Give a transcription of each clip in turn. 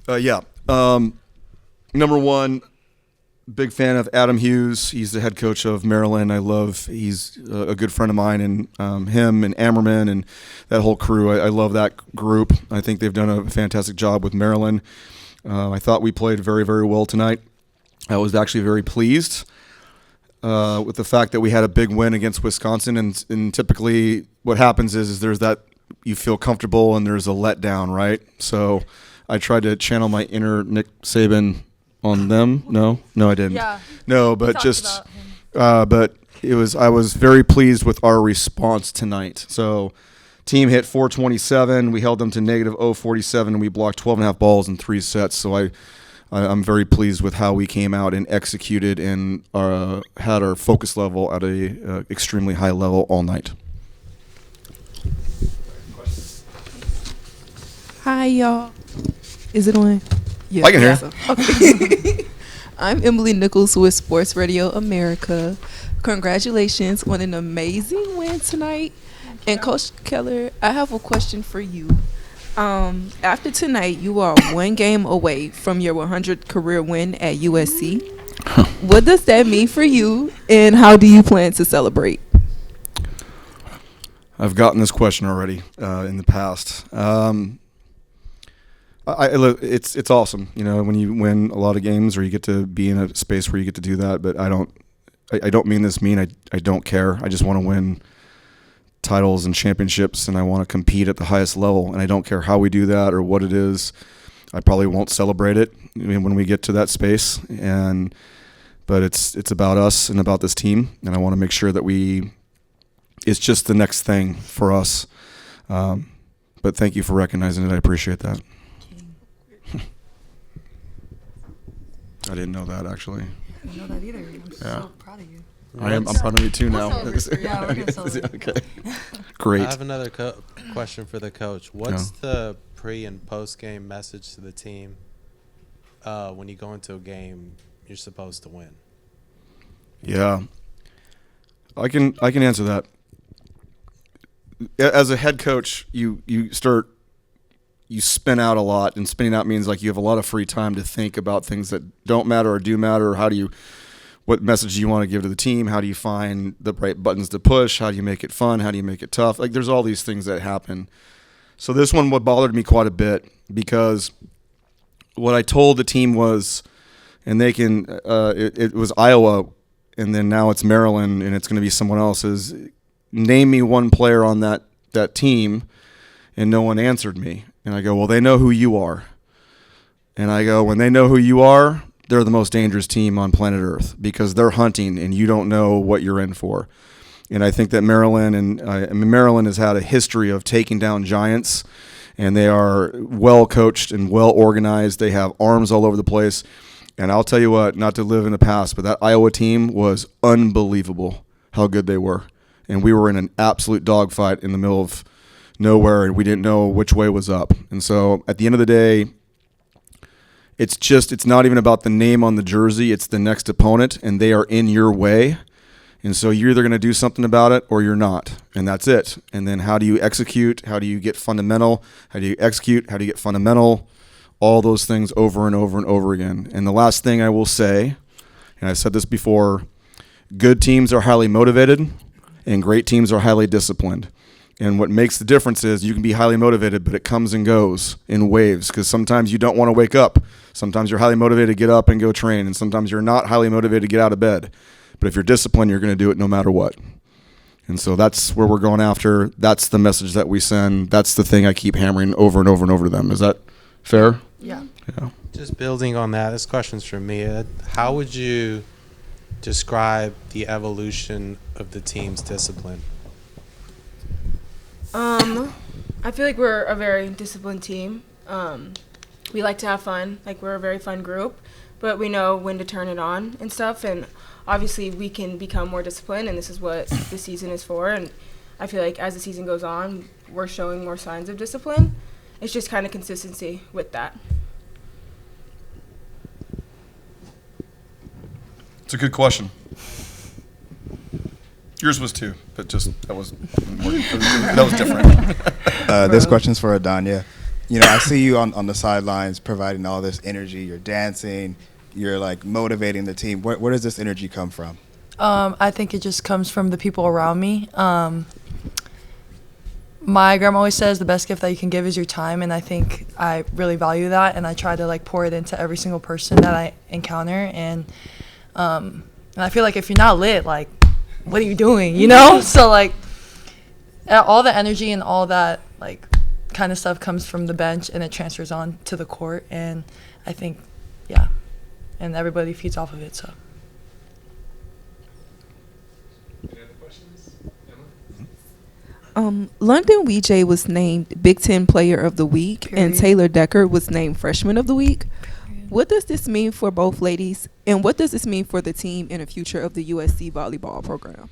Yeah. Number one, big fan of Adam Hughes. He's the head coach of Maryland. He's a good friend of mine, and him and Ammerman and that whole crew. I love that group. I think they've done a fantastic job with Maryland. I thought we played very, very well tonight. I was actually very pleased with the fact that we had a big win against Wisconsin. And typically what happens is there's that you feel comfortable and there's a letdown, right? So I tried to channel my inner Nick Saban on them. No, I didn't. Yeah. No, but but I was very pleased with our response tonight. So team hit 427. We held them to negative 047, and we blocked 12.5 balls in 3 sets. So I'm very pleased with how we came out and executed and had our focus level at a extremely high level all night. Hi, y'all. Is it on? Yeah, I can hear. Okay. I'm Emily Nichols with Sports Radio America. Congratulations on an amazing win tonight. And Coach Keller, I have a question for you. After tonight, you are 1 game away from your 100th career win at USC. What does that mean for you, and how do you plan to celebrate? I've gotten this question already in the past. It's awesome, when you win a lot of games or you get to be in a space where you get to do that. But I don't mean this mean. I don't care. I just want to win titles and championships, and I want to compete at the highest level. And I don't care how we do that or what it is. I probably won't celebrate it when we get to that space. But it's about us and about this team, and I want to make sure that it's just the next thing for us. But thank you for recognizing it. I appreciate that. I didn't know that, actually. I didn't know that either. I'm so proud of you. I'm proud of you too now. Yeah, we're gonna celebrate. Okay. Great. I have another question for the coach. What's the pre and post game message to the team when you go into a game you're supposed to win? Yeah, I can answer that. As a head coach, you spin out a lot, and spinning out means like you have a lot of free time to think about things that don't matter or do matter. Or what message do you want to give to the team? How do you find the right buttons to push? How do you make it fun? How do you make it tough? Like, there's all these things that happen. So this one, what bothered me quite a bit, because what I told the team was, and they can, it was Iowa, and then now it's Maryland, and it's going to be someone else's. Name me one player on that team, and no one answered me. And I go, well, they know who you are. And I go, when they know who you are, they're the most dangerous team on planet Earth, because they're hunting and you don't know what you're in for. And I think that Maryland has had a history of taking down giants, and they are well coached and well organized. They have arms all over the place. And I'll tell you what, not to live in the past, but that Iowa team was unbelievable how good they were. And we were in an absolute dogfight in the middle of nowhere, and we didn't know which way was up. And so at the end of the day, it's not even about the name on the jersey. It's the next opponent, and they are in your way. And so you're either going to do something about it or you're not, and that's it. And then how do you execute? How do you get fundamental? How do you execute? How do you get fundamental? All those things over and over and over again. And the last thing I will say, and I've said this before, good teams are highly motivated, and great teams are highly disciplined. And what makes the difference is you can be highly motivated, but it comes and goes in waves, because sometimes you don't want to wake up. Sometimes you're highly motivated to get up and go train, and sometimes you're not highly motivated to get out of bed. But if you're disciplined, you're going to do it no matter what. And so that's where we're going after. That's the message that we send. That's the thing I keep hammering over and over and over to them. Is that fair? Yeah. Just building on that, this question's from me. How would you describe the evolution of the team's discipline? I feel like we're a very disciplined team. We like to have fun. Like, we're a very fun group, but we know when to turn it on and stuff. And obviously we can become more disciplined, and this is what the season is for. And I feel like as the season goes on, we're showing more signs of discipline. It's just kind of consistency with that. It's a good question. Yours was too, but that was different. This question's for Adanya. I see you on the sidelines providing all this energy. You're dancing. You're like motivating the team. Where does this energy come from? I think it just comes from the people around me. My grandma always says the best gift that you can give is your time, and I think I really value that, and I try to pour it into every single person that I encounter, and I feel like if you're not lit, what are you doing, So all the energy and all that kind of stuff comes from the bench, and it transfers on to the court, and I think, yeah, and everybody feeds off of it, so. London Weejay was named Big Ten Player of the Week, and Taylor Decker was named Freshman of the Week. What does this mean for both ladies, and what does this mean for the team and the future of the USC volleyball program?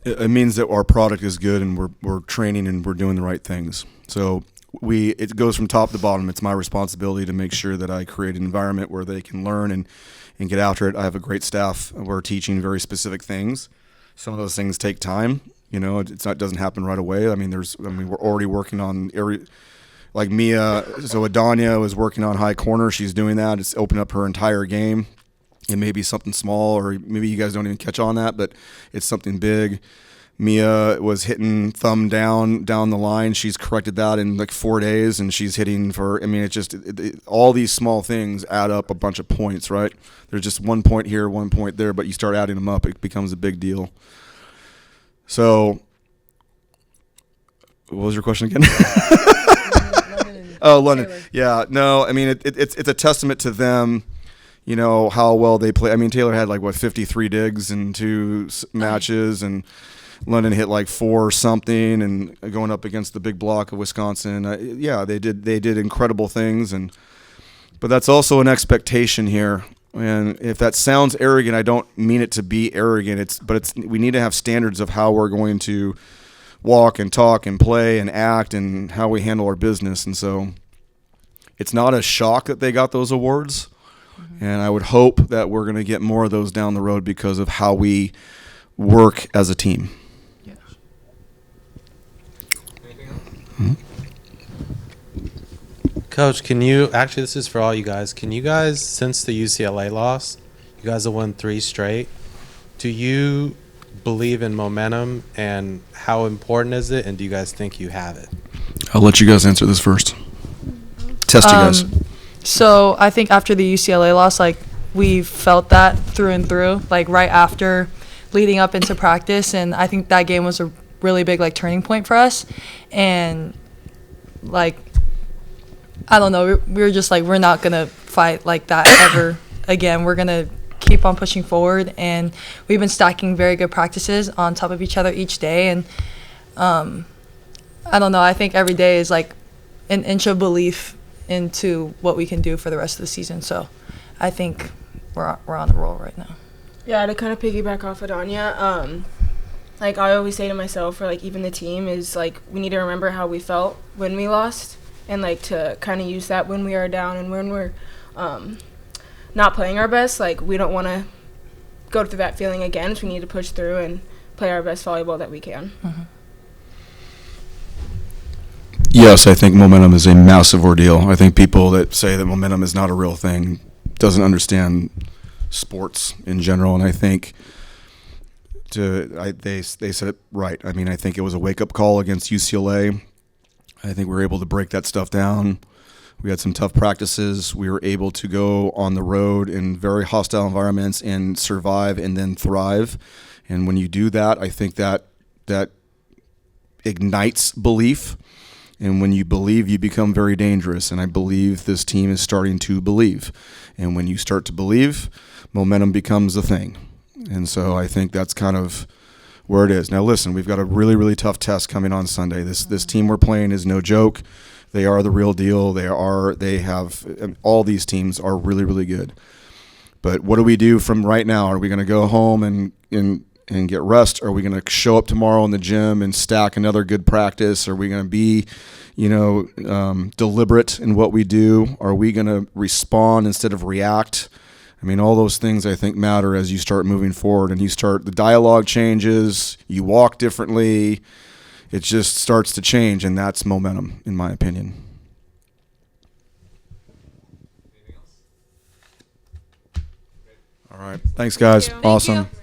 It means that our product is good, and we're training and we're doing the right things. So it goes from top to bottom. It's my responsibility to make sure that I create an environment where they can learn and get after it. I have a great staff. We're teaching very specific things. Some of those things take time. It doesn't happen right away. We're already working on like Mia. So Adanya was working on high corner. She's doing that. It's opened up her entire game. It may be something small, or maybe you guys don't even catch on that, but it's something big. Mia was hitting thumb down the line. She's corrected that in 4 days, and she's hitting for. All these small things add up a bunch of points, right? There's just 1 point here, 1 point there, but you start adding them up, it becomes a big deal. So, what was your question again? London. Taylor. Yeah, no, it's a testament to them, how well they play. Taylor had 53 digs in 2 matches, and London hit 4 something, and going up against the big block of Wisconsin. They did incredible things, but that's also an expectation here. And if that sounds arrogant, I don't mean it to be arrogant. We need to have standards of how we're going to walk and talk and play and act and how we handle our business. And so it's not a shock that they got those awards. Mm-hmm. And I would hope that we're going to get more of those down the road because of how we work as a team. Yeah. Anything else? Mm-hmm. Coach, this is for all you guys. Can you guys, since the UCLA loss, you guys have won 3 straight. Do you believe in momentum, and how important is it, and do you guys think you have it? I'll let you guys answer this first. Test you guys. So I think after the UCLA loss, we felt that through and through, right after leading up into practice, and I think that game was a really big turning point for us, and I don't know, we were just we're not going to fight like that ever again. We're going to keep on pushing forward, and we've been stacking very good practices on top of each other each day, and I don't know, I think every day is an inch of belief into what we can do for the rest of the season. So I think we're on the roll right now. Yeah, to kind of piggyback off of Danya, I always say to myself, or even the team, is we need to remember how we felt when we lost, and to kind of use that when we are down and when we're not playing our best. We don't want to go through that feeling again, so we need to push through and play our best volleyball that we can. Mm-hmm. Yes, I think momentum is a massive ordeal. I think people that say that momentum is not a real thing doesn't understand sports in general, and I think they said it right. I think it was a wake-up call against UCLA. I think we were able to break that stuff down. We had some tough practices. We were able to go on the road in very hostile environments and survive and then thrive. And when you do that, I think that ignites belief. And when you believe, you become very dangerous. And I believe this team is starting to believe. And when you start to believe, momentum becomes a thing. And so I think that's kind of where it is. Now, listen, we've got a really, really tough test coming on Sunday. This team we're playing is no joke. They are the real deal. All these teams are really, really good. But what do we do from right now? Are we going to go home and get rest? Are we going to show up tomorrow in the gym and stack another good practice? Are we going to be, deliberate in what we do? Are we going to respond instead of react? All those things I think matter as you start moving forward, and the dialogue changes, you walk differently, it just starts to change, and that's momentum, in my opinion. All right. Thanks, guys. Thank you. Awesome. Thank you.